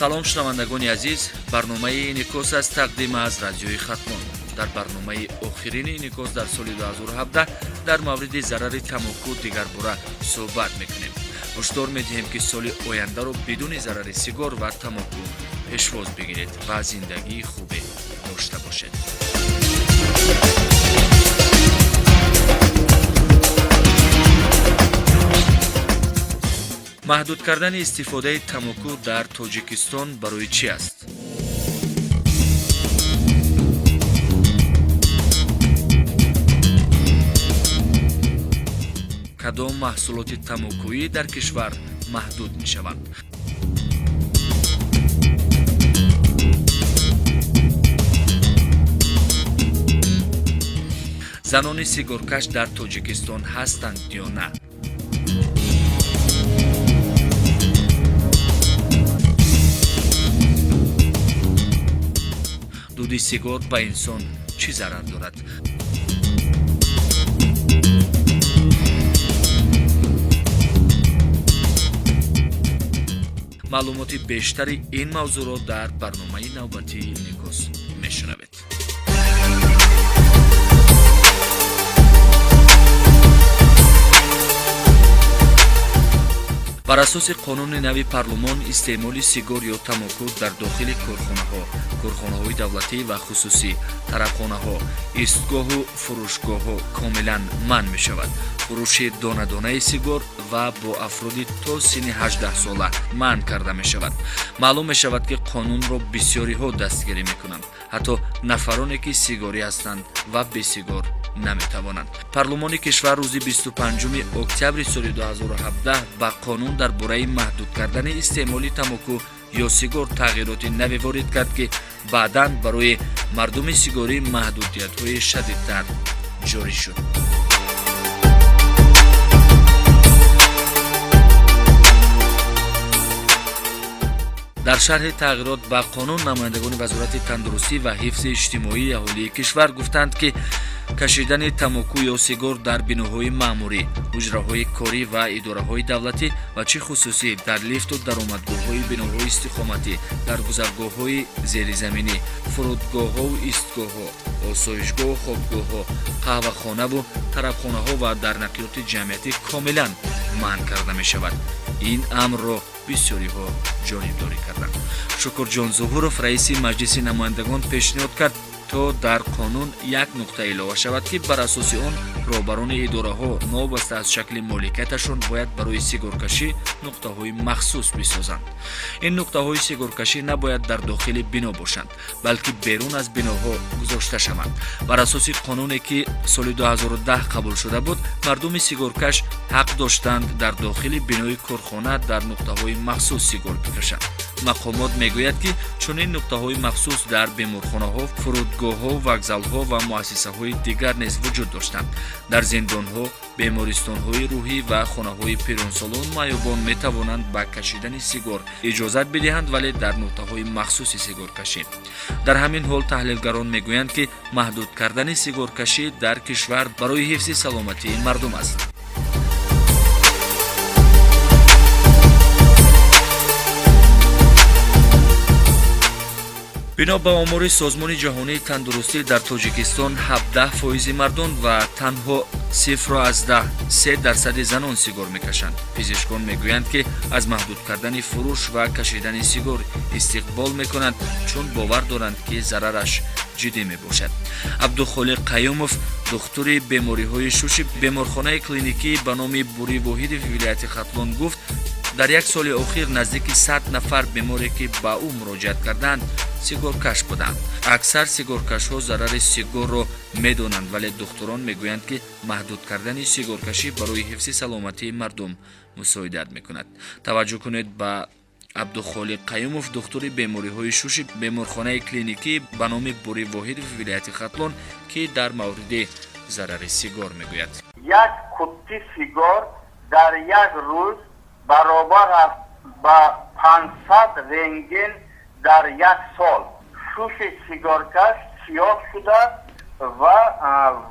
салом шунавандагони азиз, барномаи инъикос аст тақдим аз радиои Хатмон. дар барномаи охирини инъикос дар соли 2017 дар мавриди зарари тамоку дигарбора суҳбат мекунем. ҳушдор медиҳем ки соли ояндаро бидуни зарари сигор ва тамоку пешвоз бигиред ва зиндагии хубе дошта бошед. маҳдуд кардани истифодаи тамоку дар Тоҷикистон барои чӣ аст? кадом маҳсулоти тамокуӣ дар кишвар маҳдуд мешаванд? занони сигоркаш дар Тоҷикистон ҳастанд ё на? дуди сигор ба инсон чӣ зарар дорад? маълумоти бештари ин мавзӯъро дар барномаи навбатии инъикос мешунавед. бар асоси қонуни нави парлумон истеъмоли сигор ё тамоку дар дохили корхонаҳо, корхонаҳои давлатӣ ва хусусӣ, тарабхонаҳо, истгоҳу фурӯшгоҳҳо комилан манъ мешавад. фурӯши дона-донаи сигор ва бо афроди то синни 18 сола манъ карда мешавад. маълум мешавад ки қонунро бисёриҳо дастгирӣ мекунанд, ҳатто нафароне ки сигорӣ ҳастанд ва бесигор наметавонанд. парлумони кишвар рӯзи 25 октябри соли 2017 ба қонун дар бораи маҳдуд кардани истеъмоли тамоку ё сигор тағйироти наве ворид кард ки баъдан барои мардуми сигорӣ маҳдудиятҳои шадидтар ҷорӣ шуд. дар шарҳи тағйирот ба қонун намояндагони вазорати тандурустӣ ва ҳифзи иҷтимоии аҳолии кишвар гуфтанд ки кашидани тамоку ё сигор дар биноҳои маъмурӣ, ҳуҷраҳои корӣ ва идораҳои давлатӣ ва чӣ хусусӣ дар лифту даромадгоҳҳои биноҳои истиқоматӣ, дар гузаргоҳҳои зеризаминӣ, фурудгоҳҳоу истгоҳҳо, осоишгоҳу хобгоҳҳо, қаҳвахонаву тарабхонаҳо ва дар нақлиёти ҷамъиятӣ комилан манъ карда мешавад. ин амрро бисёриҳо ҷонибдорӣ карданд. Шукурҷон Зуҳуров, раиси маҷлиси намояндагон, пешниҳод кард то дар қонун як нуқта илова шавад ки бар асоси он роҳбарони идораҳо новобаста аз шакли моликияташон бояд барои сигоркашӣ нуқтаҳои махсус бисозанд. ин нуқтаҳои сигоркашӣ набояд дар дохили бино бошанд, балки берун аз биноҳо гузошта шаванд. бар асоси қонуне ки соли 2010 қабул шуда буд, мардуми сигоркаш ҳақ доштанд дар дохили бинои корхона дар нуқтаҳои махсус сигор бикашанд. мақомот мегӯяд ки чунин нуқтаҳои махсус дар беморхонаҳо, фурудгоҳҳо, вокзалҳо ва муассисаҳои дигар низ вуҷуд доштанд. дар зиндонҳо, бемористонҳои рӯҳӣ ва хонаҳои пиронсолон маъёбон метавонанд ба кашидани сигор иҷозат бидиҳанд, вале дар нуқтаҳои махсуси сигоркашӣ. дар ҳамин ҳол таҳлилгарон мегӯянд ки маҳдуд кардани сигоркашӣ дар кишвар барои ҳифзи саломатии мардум аст. бино ба омори созмони ҷаҳонии тандурустӣ дар Тоҷикистон 17% мардон ва танҳо 0.3% занон сигор мекашанд. пизишкон мегӯянд ки аз маҳдуд кардани фурӯш ва кашидани сигор истиқбол мекунанд, чун бовар доранд ки зарараш ҷиддӣ мебошад. Абдухолиқ Қаюмов, духтури бемориҳои шуши беморхонаи клиникӣ ба номи Бури Воҳиди вилояти Хатлон гуфт, дар як соли охир наздики 100 нафар беморе ки ба ӯ муроҷиат карданд сигоркаш буданд. аксар сигоркашҳо зарари сигорро медонанд, вале духтурон мегӯянд ки маҳдуд кардани сигоркашӣ барои ҳифзи саломатии мардум мусоидат мекунад. таваҷҷӯҳ кунед ба Абдухолиқ Қаюмов, духтури бемориҳои шуши беморхонаи клиникӣ ба номи Бури Воҳиди вилояти Хатлон, ки дар мавриди зарари сигор мегӯяд. як қутти сигор дар як рӯз баробар аст ба 500 рентген дар як сол. шуши сигоркаш сиёҳ шуда و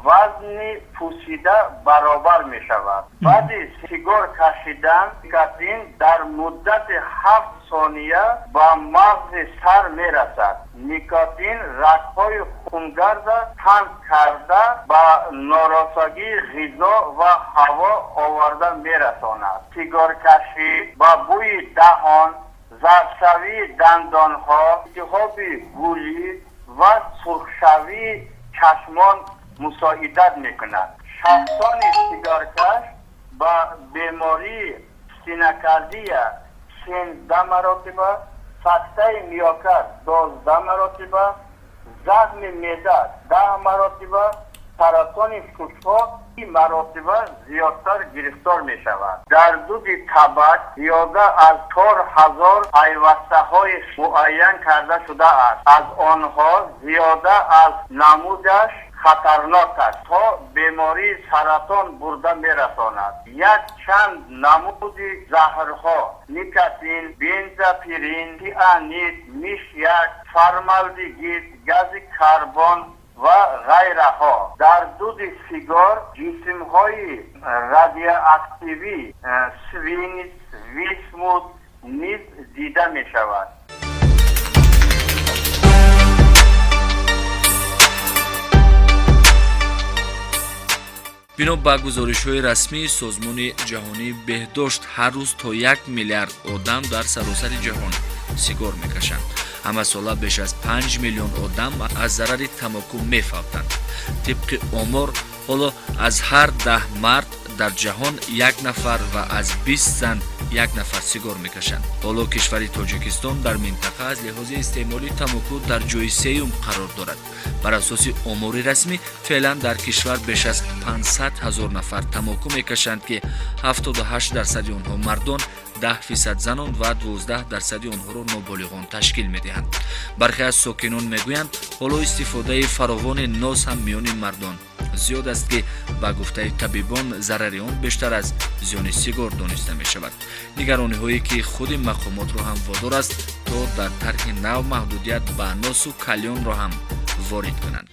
وزن پوسیده برابر می شود. بعد سیگار کشیدن نیکوتین در مدت 7 ثانیه با مغز سر می رسد. نیکوتین رگ‌های خونگرد تنگ کرده با نارسایی غذا و هوا آورده می رساند. سیگار کشی با بوی دهان، زردشوی دندانها، التهاب گولی و سرخشوی چشمان مساعدت میکند. شخصان سیگارکش با بیماری استنوکاردیا 13 مرتبه، سکته میوکارد 12 مرتبه، زخم معده 10 مرتبه، سرطان فوسفات 30 مرتبه زیادتر گرفتار می شود. در دود تبک زیاده از 4000 پیوسته های معین کرده شده است. از آنها زیاده از نمودش خطرناک است تا بیماری سرطان برده می رساند. یک چند نمود زهرها نیکوتین، بنزپیرین، تیانید، میشیک، فرمالدهید، گاز کربن و غیره ها در دود سیگار جسم های رادیواکتیوی سوینس، ویسموت نیز دیده می شود. бино ба гузоришҳои расмии созмони ҷаҳонии беҳдошт ҳар рӯз то 1 миллиард одам дар саросари ҷаҳон сигор мекашанд. ҳамасола беш аз 5 миллион одам аз зарари тамоку мефавтанд. тибқи омор ҳоло аз ҳар 10 мард дар ҷаҳон 1 нафар ва аз 20 зан 1 нафар сигор мекашанд. ҳоло кишвари тоҷикистон дар минтақа аз лиҳози истеъмоли тамоку дар ҷойи сеюм қарор дорад. бар асоси омори расмӣ феълан дар кишвар беш аз 500 000 нафар тамоку мекашанд ки 78% онҳо мардон, 10% занон ва 12% онҳоро ноболиғон ташкил медиҳанд. бархе аз сокинон мегӯянд ҳоло истифодаи фаровони ноз ҳам миёни мардон зиёд аст ки ба гуфтаи табибон зарари он бештар аз зиёни сигор дониста мешавад. нигарониҳое ки худи мақомотро ҳам водор аст то дар тарҳи нав маҳдудият ба носу калёнро ҳам ворид кунанд.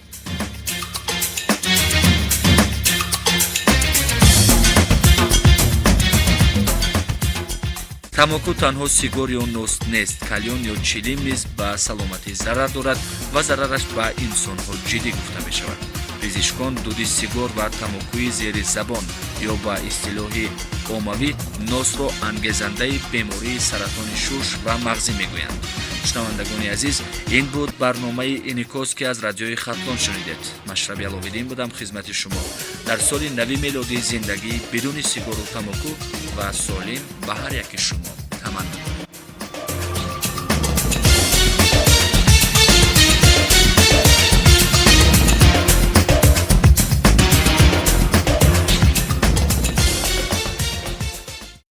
тамоку танҳо сигор ё нос нест, калён ё чилим низ ба саломатӣ зарар дорад ва зарараш ба инсонҳо ҷиддӣ гуфта мешавад. пизишкон дуди сигор ва тамокуи зери забон ё ба истилоҳи оммавӣ носро ангезандаи бемории саратони шуш ва мағзӣ мегӯянд. шунавандагони азиз, ин буд барномаи инъикос ки аз радиои хатлон шунидед. машраби аловиддин будам хизмати шумо. дар соли нави мелодии зиндагӣ бидуни сигору тамоку ва солим ба ҳар яки шумо таманно.